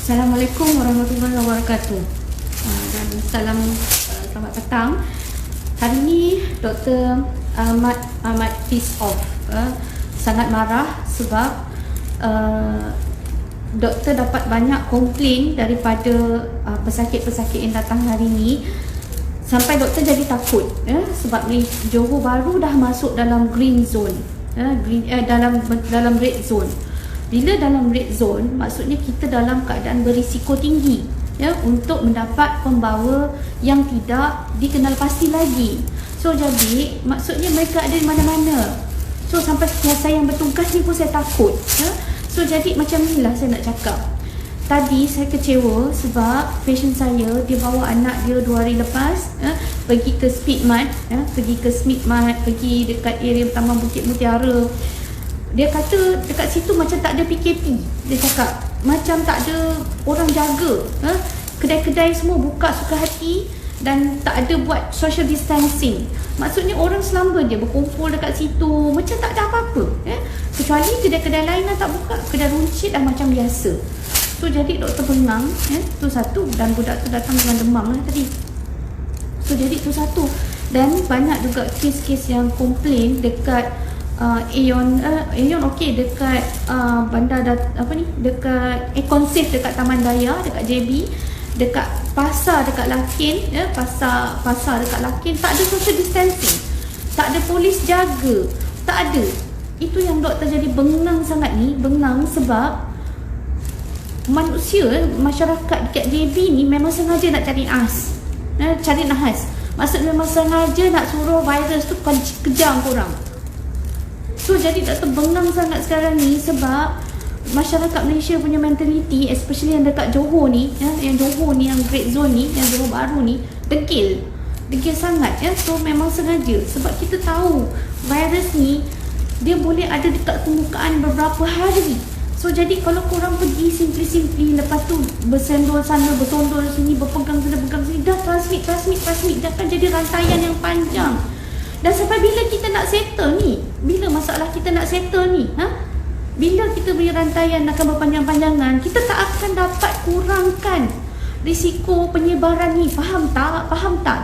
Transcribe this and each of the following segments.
Assalamualaikum warahmatullahi wabarakatuh. Dan selamat petang. Hari ini Dr. Ahmad Peace Off sangat marah sebab doktor dapat banyak komplain daripada pesakit-pesakit yang datang hari ini, sampai doktor jadi takut sebab ni Johor Bahru dah masuk dalam green zone, dalam red zone. Bila dalam red zone, maksudnya kita dalam keadaan berisiko tinggi untuk mendapat pembawa yang tidak dikenal pasti lagi. So jadi maksudnya mereka ada di mana-mana. So sampai saya yang bertugas ni pun saya takut. So jadi macam inilah saya nak cakap. Tadi saya kecewa sebab pasien saya, dia bawa anak dia 2 hari lepas pergi ke Speedmart, pergi dekat area Taman Bukit Mutiara. Dia kata dekat situ macam tak ada PKP. Dia cakap macam tak ada orang jaga. Kedai-kedai semua buka suka hati dan tak ada buat social distancing. Maksudnya orang selamba je berkumpul dekat situ macam tak ada apa-apa. Kecuali kedai-kedai lain dah tak buka, kedai runcit dah macam biasa. So jadi doktor bengang, tu satu, dan budak tu datang dengan demam lah tadi. So jadi tu satu. Dan banyak juga kes-kes yang komplain dekat Aeon okey, dekat bandar dekat Econsave dekat Taman Daya, dekat JB, dekat pasar dekat Lakin, pasar dekat Lakin tak ada social distancing, tak ada polis jaga, tak ada. Itu yang doktor jadi bengang sangat ni, bengang sebab masyarakat dekat JB ni memang sengaja nak cari nahas. Maksudnya memang sengaja nak suruh virus tu kejam korang. So jadi doktor bengang sangat sekarang ni sebab masyarakat Malaysia punya mentality, especially yang dekat Johor ni, yang Johor ni, yang red zone ni, yang Johor Bahru ni, degil sangat. So memang sengaja sebab kita tahu virus ni dia boleh ada dekat permukaan beberapa hari. So jadi kalau korang pergi simply lepas tu bersendol sana, bersondol sini, berpegang sana, berpegang sini, dah transmit, dia akan jadi rantaian yang panjang. Dan sampai bila kita nak settle ni? Bila masalah kita nak settle ni? Bila kita beri rantaian akan berpanjang-panjangan, kita tak akan dapat kurangkan risiko penyebaran ni. Faham tak?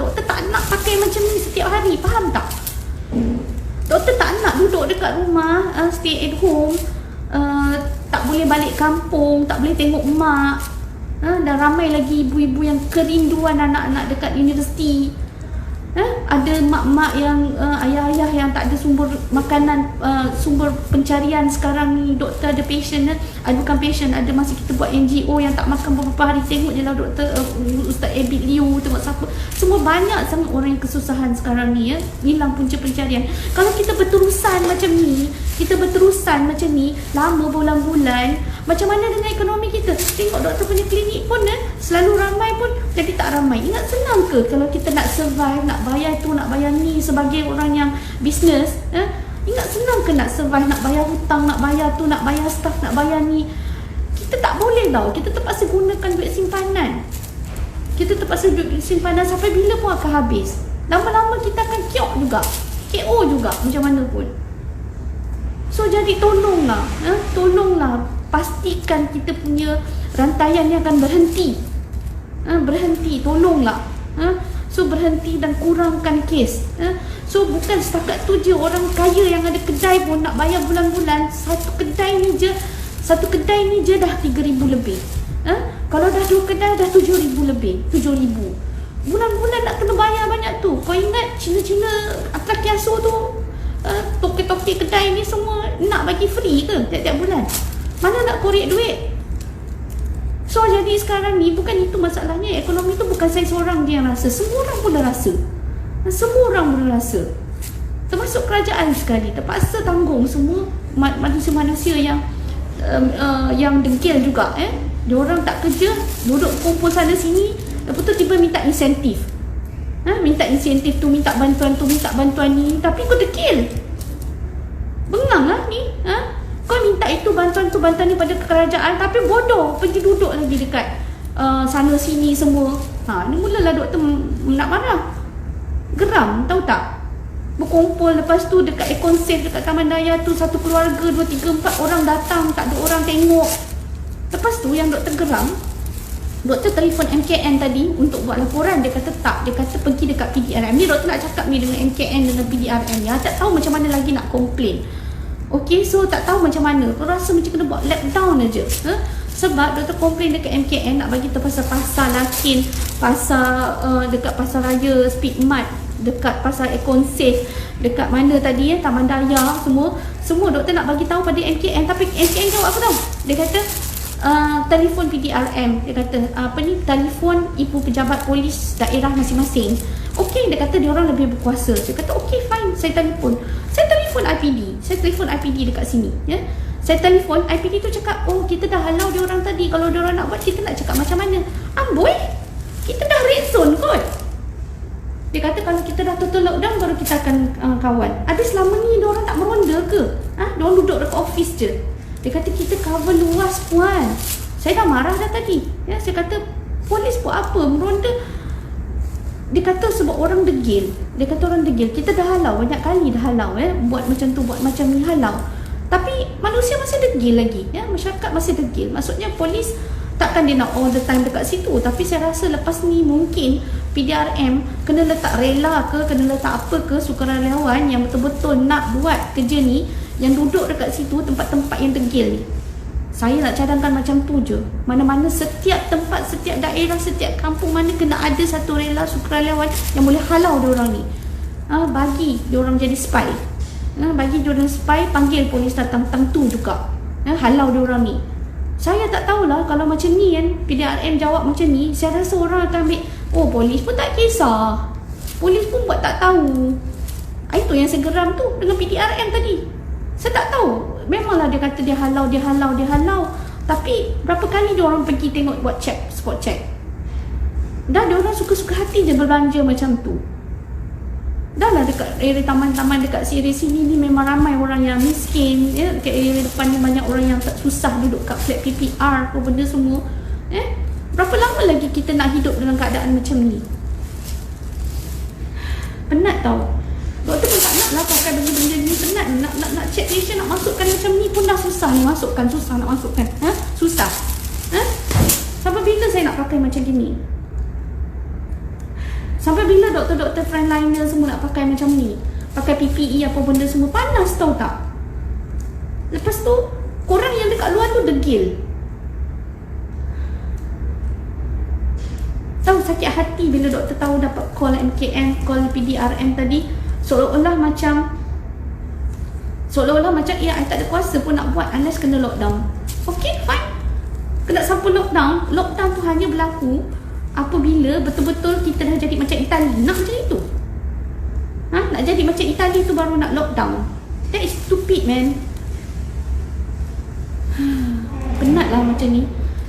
Doktor tak nak pakai macam ni setiap hari. Faham tak? Doktor tak nak duduk dekat rumah, stay at home, tak boleh balik kampung, tak boleh tengok mak. Dan ramai lagi ibu-ibu yang kerinduan anak-anak dekat universiti. Ada mak-mak yang ayah-ayah yang tak ada sumber makanan, sumber pencarian sekarang ni. Doktor ada patient, bukan patient, ada masa kita buat NGO yang tak makan beberapa hari. Tengok je lah doktor, Ustaz Abid Liu, tengok siapa. Semua banyak sangat orang yang kesusahan sekarang ni, hilang punca pencarian. Kalau kita berterusan macam ni, lama bulan-bulan, macam mana dengan ekonomi kita? Tengok doktor punya klinik pun selalu ramai pun jadi tak ramai. Ingat senang ke kalau kita nak survive, nak bayar tu, nak bayar ni sebagai orang yang bisnes? Ingat senang ke nak survive, nak bayar hutang, nak bayar tu, nak bayar staff, nak bayar ni? Kita tak boleh tau. Kita terpaksa gunakan duit simpanan. Sampai bila pun akan habis. Lama-lama kita akan KO juga macam mana pun. So jadi tolonglah pastikan kita punya rantaian ni akan berhenti. Tolonglah. So berhenti dan kurangkan kes. So bukan setakat tu je, orang kaya yang ada kedai pun nak bayar bulan-bulan. Satu kedai ni je dah 3,000 lebih. Kalau dah 2 kedai dah 7,000 lebih. 7,000 bulan-bulan nak kena bayar banyak tu. Kau ingat Cina-Cina Atlaki Aso tu, toke-toke kedai ni semua nak bagi free ke tiap-tiap bulan? Mana nak korek duit? So jadi sekarang ni bukan itu masalahnya. Ekonomi tu bukan saya seorang je yang rasa. Semua orang pun dah rasa. Termasuk kerajaan sekali terpaksa tanggung semua manusia-manusia yang degil juga. Diorang tak kerja, duduk kumpul sana sini, lepas tu tiba minta insentif. Minta insentif tu, minta bantuan tu, minta bantuan ni, tapi kau degil. Bengang lah ni. Kau minta itu bantuan tu, bantuan ni pada kerajaan, tapi bodoh pergi duduk lagi dekat sana sini semua. Ni mulalah doktor nak marah. Geram, tahu tak? Berkumpul lepas tu dekat Econsave, dekat Taman Daya tu, satu keluarga 2, 3, 4 orang datang, tak ada orang tengok. Lepas tu yang doktor geram, Doktor telefon MKN tadi untuk buat laporan. Dia kata tak. Dia kata pergi dekat PDRM. Ni doktor nak cakap ni dengan MKN, dengan PDRM. Ya, tak tahu macam mana lagi nak komplain. Okay, so tak tahu macam mana. Kau rasa macam kena buat lockdown aja. Sebab doktor komplain dekat MKN nak bagi tahu pasal Lakin, pasal dekat pasal raya Speed Mart, dekat pasal Econ Safe, dekat mana tadi Taman Daya, semua doktor nak bagi tahu pada MKN. Tapi MKN jawab apa tahu? Dia kata telefon PDRM. Dia kata telefon ibu pejabat polis daerah masing-masing. Okey, dia kata dia orang lebih berkuasa. Saya kata okey, fine, saya telefon IPD. Saya telefon IPD dekat sini, ya. Saya telefon IPD tu cakap, oh kita dah halau dia orang tadi. Kalau dia orang nak buat, kita nak cakap macam mana? Amboi, kita dah red zone kot. Dia kata kalau kita dah total lockdown baru kita akan kawal. Habis selama ni dia orang tak meronda ke? Dia orang duduk dekat office je. Dia kata kita cover luas puan. Saya dah marah dah tadi. Ya, saya kata polis buat apa? Meronda. Dia kata sebab orang degil. Dia kata orang degil. Kita dah halau, banyak kali dah halau. Buat macam tu, buat macam ni halau. Tapi manusia masih degil lagi. Ya, masyarakat masih degil. Maksudnya polis takkan dia nak all the time dekat situ. Tapi saya rasa lepas ni mungkin PDRM kena letak rela ke, kena letak apa ke, sukarelawan yang betul-betul nak buat kerja ni, yang duduk dekat situ, tempat-tempat yang degil ni. Saya nak cadangkan macam tu je. Mana-mana setiap tempat, setiap daerah, setiap kampung mana kena ada satu rela sukarelawan yang boleh halau diorang ni. Bagi diorang jadi spy. Bagi diorang spy, panggil polis datang tu juga. Halau diorang ni. Saya tak tahulah kalau macam ni kan, PDRM jawab macam ni, saya rasa orang akan ambil, oh polis pun tak kisah. Polis pun buat tak tahu. Itu yang saya geram tu dengan PDRM tadi. Saya tak tahu. Memanglah dia kata dia halau. Tapi berapa kali dia orang pergi tengok buat check, spot check. Dah dia orang suka-suka hati je berbelanja macam tu. Dah lah dekat area taman-taman dekat sini ni memang ramai orang yang miskin. Dekat area depan ni banyak orang yang tak susah duduk kat flat PPR apa benda semua. Berapa lama lagi kita nak hidup dalam keadaan macam ni? Penat tau. Doktor pun tak nak lah pakai benda-benda ni. Penat nak check patient, nak masukkan macam ni pun dah susah ni masukkan. Susah nak masukkan. Susah. Sampai bila saya nak pakai macam gini? Sampai bila doktor-doktor frontliner semua nak pakai macam ni? Pakai PPE apa benda semua. Panas tau tak? Lepas tu korang yang dekat luar tu degil. Tahu sakit hati bila doktor tahu dapat call MKN, call PDRM tadi. Seolah-olah macam I tak ada kuasa pun nak buat unless kena lockdown. Okay, fine. Kena sampai lockdown. Lockdown tu hanya berlaku apabila betul-betul kita dah jadi macam Itali. Nak macam itu? Nak jadi macam Itali tu baru nak lockdown. That is stupid, man. Penat lah macam ni.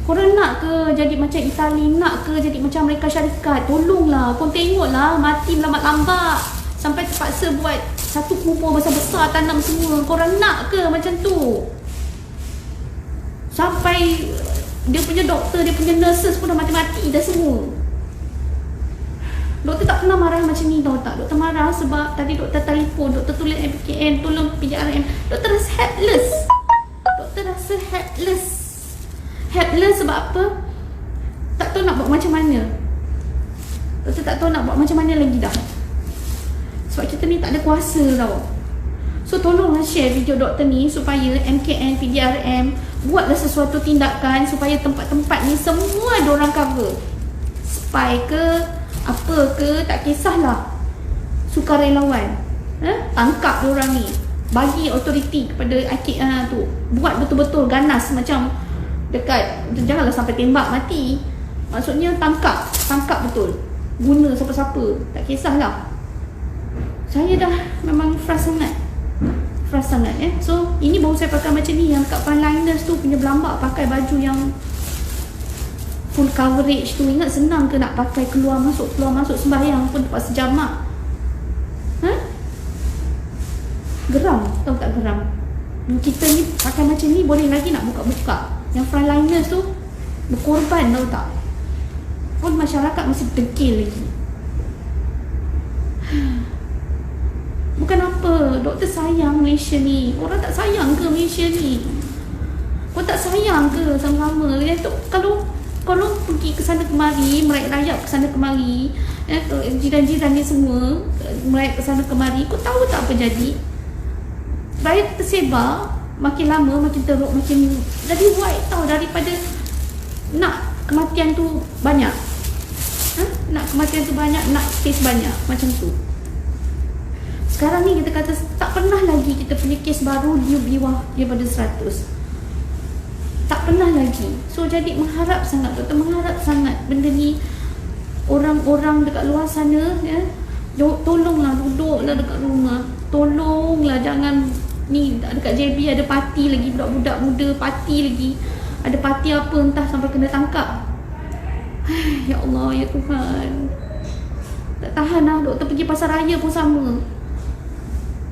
Korang nak ke jadi macam Itali? Nak ke jadi macam Amerika Syarikat? Tolonglah. Kau tengoklah mati lambat-lambat. Sampai terpaksa buat satu kubur besar-besar, tanam semua. Korang nak ke macam tu? Sampai dia punya doktor, dia punya nurses pun dah mati-mati dah semua. Doktor tak pernah marah macam ni tau tak? Doktor marah sebab tadi doktor telefon, doktor tulis MKN, tolong PDRM. Doktor rasa helpless. Doktor rasa helpless. Helpless sebab apa? Tak tahu nak buat macam mana. Doktor tak tahu nak buat macam mana lagi dah. Sebab kita ni tak ada kuasa tau. So tolonglah share video doktor ni supaya MKN, PDRM buatlah sesuatu tindakan supaya tempat-tempat ni semua diorang cover. Spy ke, apa ke, tak kisahlah. Sukarelawan. Tangkap diorang ni. Bagi authority kepada IKN tu. Buat betul-betul ganas macam dekat, janganlah sampai tembak mati. Maksudnya tangkap betul. Guna siapa-siapa, tak kisahlah. Saya dah memang frust sangat ya. So ini baru saya pakai macam ni. Yang kat frontliners tu punya belambak pakai baju yang full coverage tu. Ingat senang ke nak pakai keluar masuk sembahyang pun terpaksa jamak. Geram, tahu tak geram? Kita ni pakai macam ni boleh lagi nak buka-buka. Yang frontliners tu berkorban, tahu tak? Pun masyarakat masih degil lagi. Bukan apa, doktor sayang Malaysia ni. Orang tak sayang ke Malaysia ni? Kau tak sayang ke sama-sama? Kalau Kalau pergi ke sana kemari, meraih rayap ke sana kemari, jiran-jiran ni semua meraih ke sana kemari, kau tahu tak apa jadi? Rakyat tersebar, makin lama makin teruk, makin jadi white tau, daripada nak kematian tu banyak. Nak kematian tu banyak, nak kes banyak, macam tu. Sekarang ni kita kata tak pernah lagi kita punya kes baru di bawah daripada 100. Tak pernah lagi. So jadi mengharap sangat, doktor mengharap sangat benda ni orang-orang dekat luar sana ya, tolonglah duduklah dekat rumah. Tolonglah jangan ni dekat JB ada parti lagi, budak-budak muda parti lagi. Ada parti apa entah sampai kena tangkap. Ya Allah, ya Tuhan. Tak tahan lah, doktor pergi pasar raya pun sama.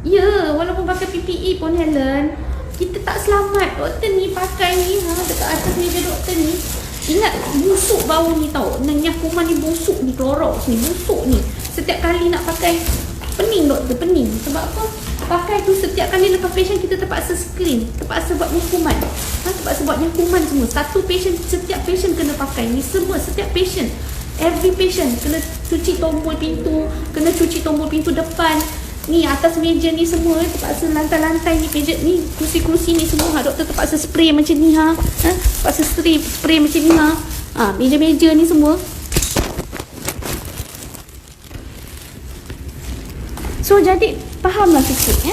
Ya, walaupun pakai PPE pun Helen, kita tak selamat. Doktor ni pakai ni dekat atas meja doktor ni. Ingat busuk bau ni tau. Yang kuman ni busuk ni, Clorox ni busuk ni. Setiap kali nak pakai pening doktor, pening. Sebab apa? Pakai tu setiap kali lepas patient kita terpaksa screen, terpaksa buat kuman. Terpaksa buat kuman semua. Satu patient, setiap patient kena pakai ni semua, setiap patient. Every patient kena cuci tombol pintu, kena cuci tombol pintu depan. Ni atas meja ni semua terpaksa lantai-lantai ni, meja ni, kursi-kursi ni semua doktor terpaksa spray macam ni terpaksa spray macam ni meja-meja ni semua. So jadi fahamlah sikit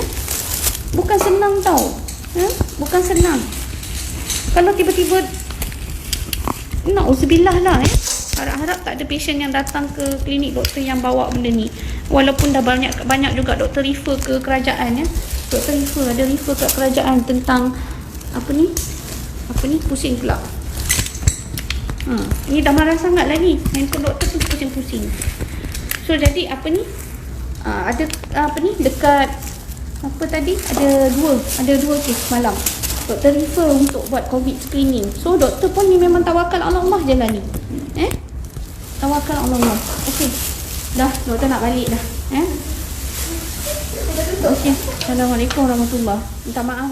bukan senang tau. Bukan senang. Kalau tiba-tiba na'udzubillah lah harap-harap tak ada patient yang datang ke klinik doktor yang bawa benda ni. Walaupun dah banyak juga doktor refer ke kerajaan Doktor ada refer ke kerajaan tentang apa ni pusing pula. Ni dah marah sangat lah ni. Handphone doktor tu pusing-pusing. So jadi ada dekat apa tadi ada dua kes malam. Doktor refer untuk buat COVID screening. So doktor pun ni memang tawakal Allah je lah ni. Tawakal Allah. Okey. Dah, doktor nak balik dah. Okey. Assalamualaikum warahmatullahi. Minta maaf